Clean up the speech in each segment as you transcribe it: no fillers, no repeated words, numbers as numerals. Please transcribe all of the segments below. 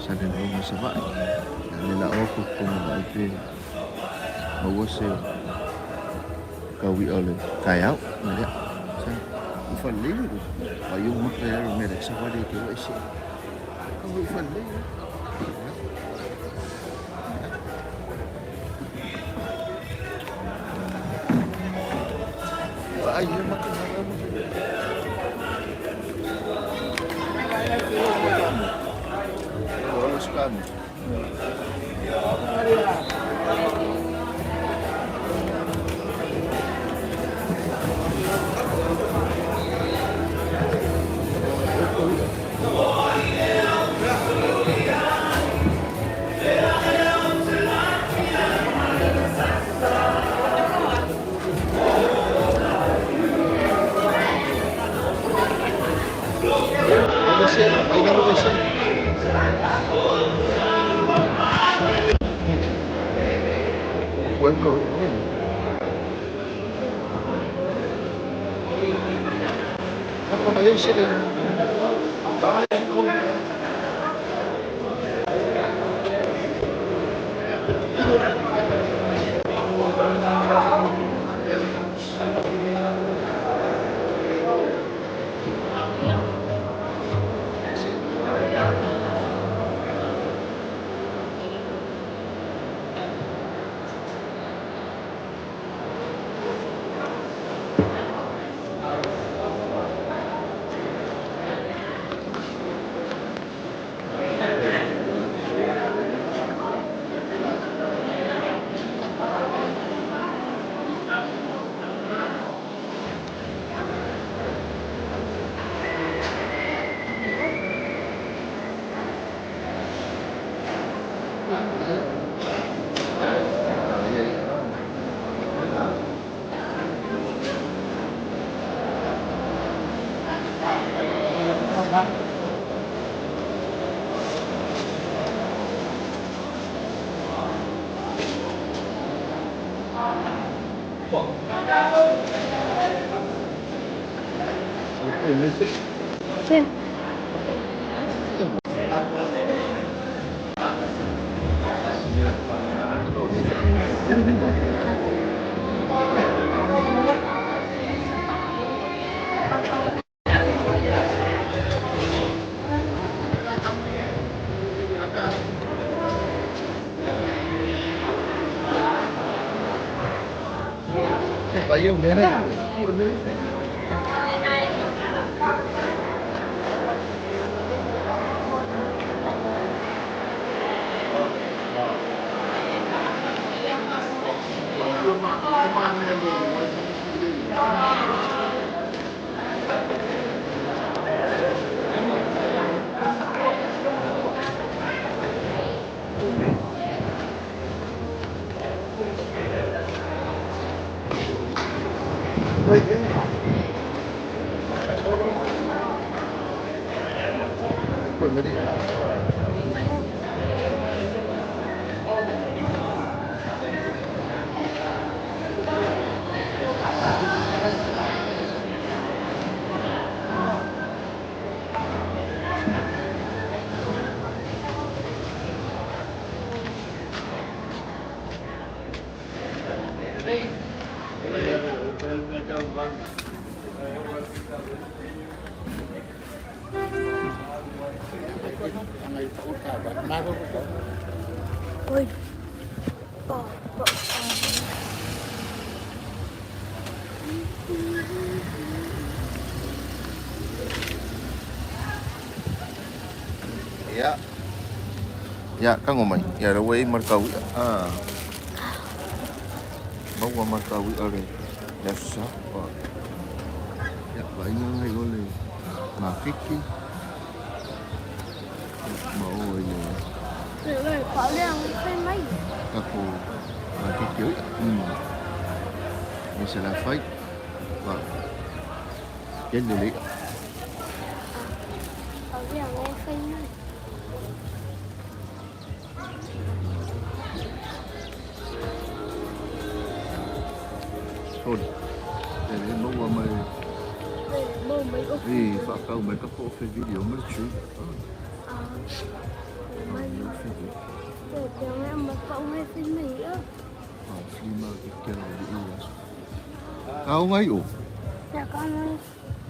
SALELOLOGA Savaii. Nila ako kung mag-agree. Mawasay. Kawi ulit. Kaya? Mali. Ufalin ko. Ayong makayaro meron sa balik. Kawi siya. Kawi ufalin. Ayun makayaro mo. Oras ka mo. Welcome. Apa ba yun sila? Sen. Ayun, meron. Ôi. Ya. Ya, kan ngomong. Ya, the way markawi. Ah. Bawa markawi ore. Ya siapa? Ya, banyak lagi oleh. Makiki. Mau ini. Rồi có đường xe máy. Aku makiki. Ini salah fight. Vâng. Chết đi lý. Có đường lên xe máy. Thôi. Để đến bố qua mày. Bố mấy ốc. Vì phải câu mấy các cô phê video mới chú. Mai rồi tiếng em mà cậu hay phim Mỹ á. Lima kikira di iwas. Kau ngayon? Dạ con ơi.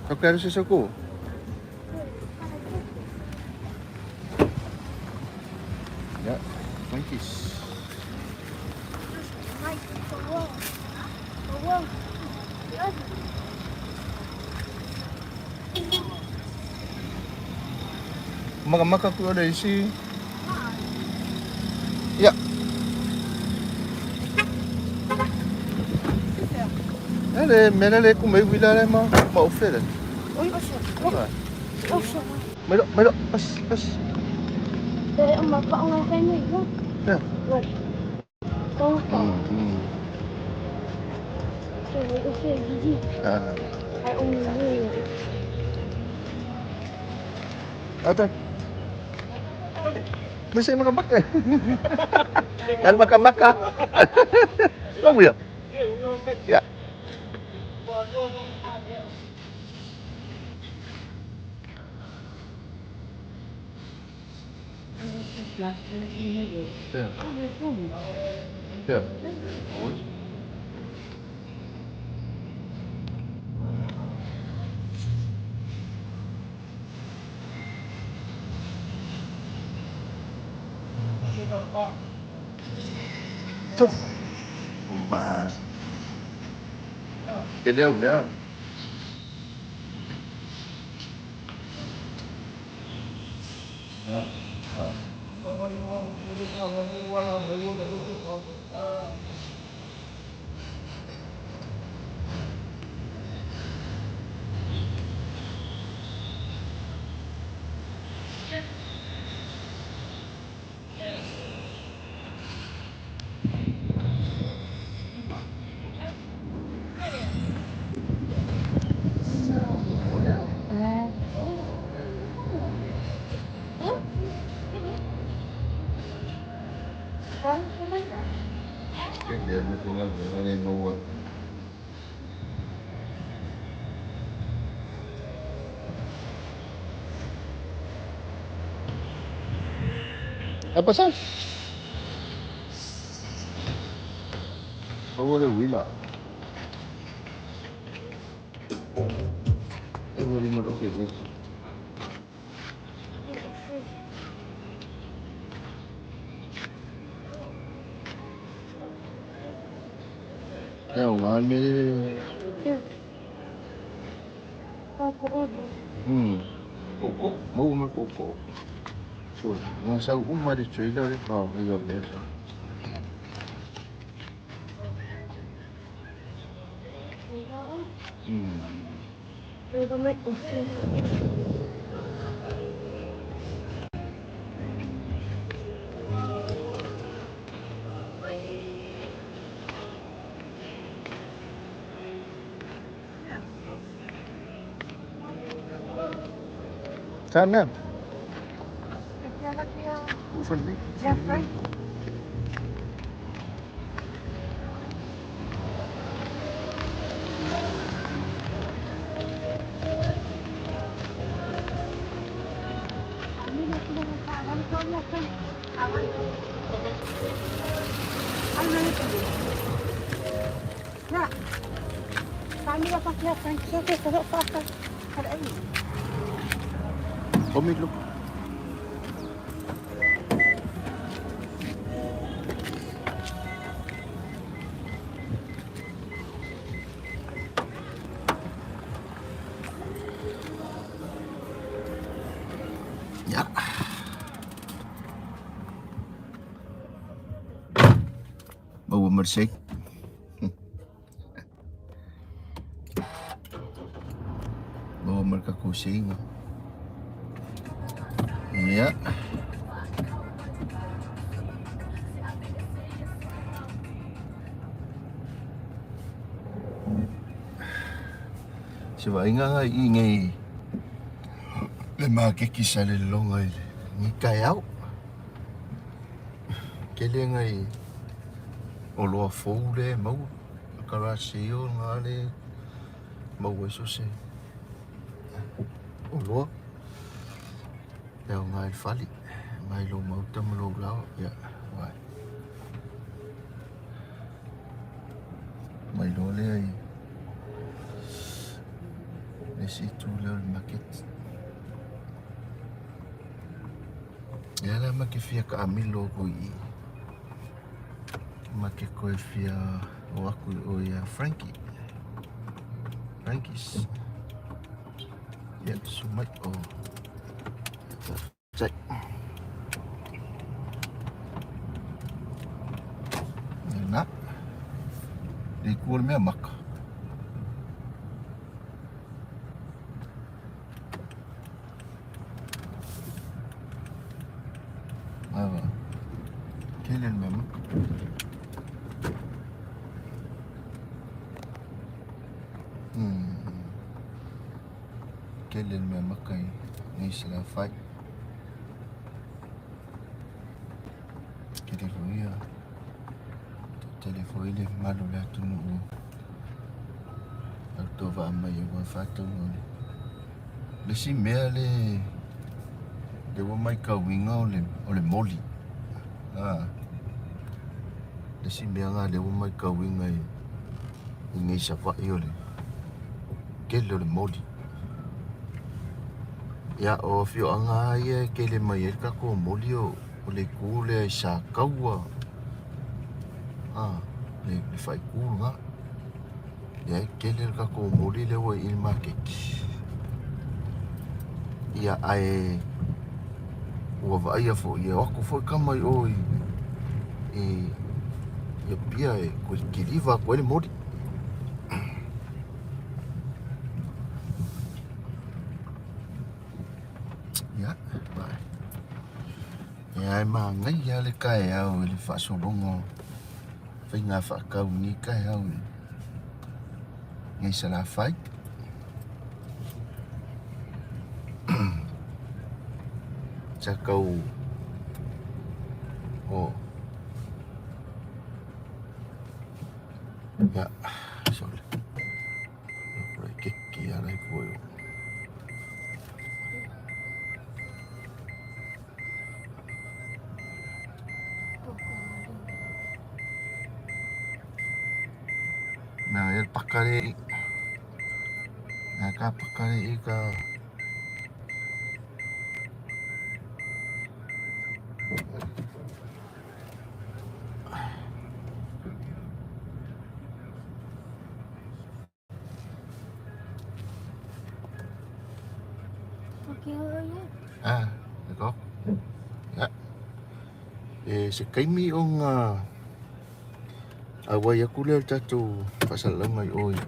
Kau kaya sa ko? Ya, Frankis. Hai, cậu Quân. Yes. Maka ko ada isi. Ya. Ele, melele ko may wilala ma offer. Ôi, ôi trời. Ôi trời. Melo, pas. Thế mà cậu hay phim Mỹ á. Ya. Rồi. Con cậu. Trời ơi, phim gì? Hai ông người. Ate. Masih makan-makan. Kan makan-makan. Không được. Dạ. Được. Thôi. Mà. Cái đều nữa. Cái điều nó cũng là nên mua. Apa sah? Bawa dia wila. Bawa RM5. Theo ngon mới. Cổ. Mua mà cổ. Rồi, mà sao cũng mà đi chơi đâu đấy. Bây giờ để. Rồi con mẹ cũng phim. Sana. Dạ Phần đi. dạ vâng. Nah, kami dapat lihat kita terus pasang ada ini. Komik lu. Ya. Bawa mersik. Bawa mereka kusing. Ya. Savaii nga ingay. Lemake SALELOLOGA ni kayao. Kele ngai o loa fou le mau karasio ngale mau eso se o loa e o ngai fali mai lo mau tam lo lao ya wai mai lo le ai le situ le market ya la ma ke fia ka amilo ko i ma ke ko fia o aku o ya Frankie's ya sumai o cek nak di kual me mak apa kelen me mak kelen me mak ai ni sila fight telefoni le malu la tunu auto va mai wa fatu le si mea le wa mai ka winga o le moli le si mea nga le wa mai ka winga i ngai Savaii o le kele o le moli ya o fio anga ia kele mai ka ko moli o le kule sa kaua le fai kulu nga ya kele ka ko moli le wa il market ia ai ua vai fo ia aku fo kamai o ia pia ko kiriva ko le moli ya bai ya ma ngai ya le kai au le fa so longo Nga fa kau ni kai au ngai sala fai cha kau o ya sorry por que ara ko na el pakare na ka pakare ka d'accord ya se kaimi o nga awai aku le tatu pasal langai oi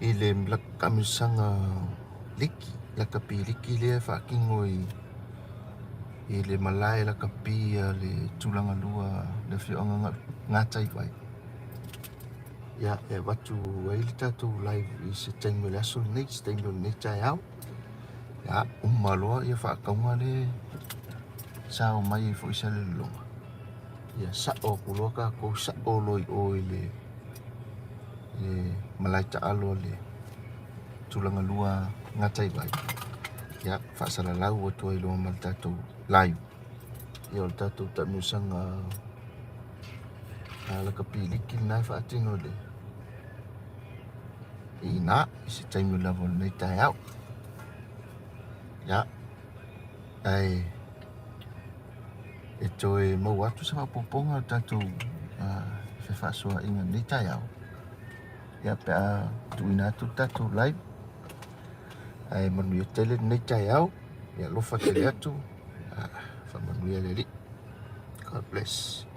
ile mlak kamisanga liki la kapi liki le fa kingoi ile malai la kapi le tulanga lua le fionga ngatai vai ya watu ile tatu live is tengo la sul next tengo ne chai au ya umalo ya fa kaunga le sao mai fo isale longa ya sa o kuloka ko sa o loi le malai ta alo le tulanga lua ngatai vai ya fa sala lau o toi lo mal tatu live ya o tatu ta musanga ala kapili kina fa tino le ina isi taimi level nei tai au ya ai toi mau atu sama poponga tatu fe fa so inga nei tai au ya pe tu ina tu tatu live ai manu tele nei tai au ya lo fa tele atu fa manu le God bless.